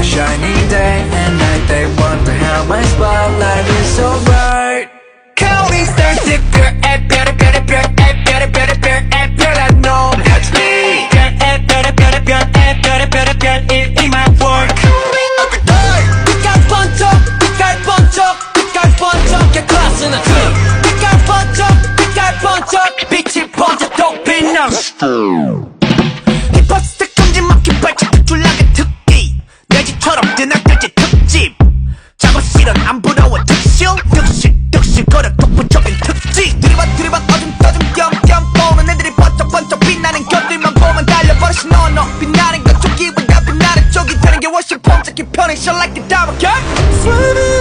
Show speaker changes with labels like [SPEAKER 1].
[SPEAKER 1] a shiny day and night. They wonder how my spotlight is so bright. Counting stars, 별, 별, 별, 별, 별, 별, 별, 별, I know that's me. 별, 별, 별, 별, 별, 별, 별, in my work. Every day. 빛깔 번쩍, 빛깔 번쩍, 빛깔 번쩍, get class in the team. 빛깔 번쩍, 빛깔 번쩍, 빛이 번쩍, 빛나. 힙합 스택 검진 막힌 발짝 줄라게 특기. 내 집처럼 드나들지 특집. 작업실은 안 부러워 특실, 득실 거려 독보적인 특징. 들이받 어둠 겸겸 보는 애들이 번쩍 빛나는 곁들만 보면 달려버리시 너 빛나는 건 쪽이보다 빛나는 쪽이 되는 게 훨씬 폼잡기 편해. Shine like a diamond, okay?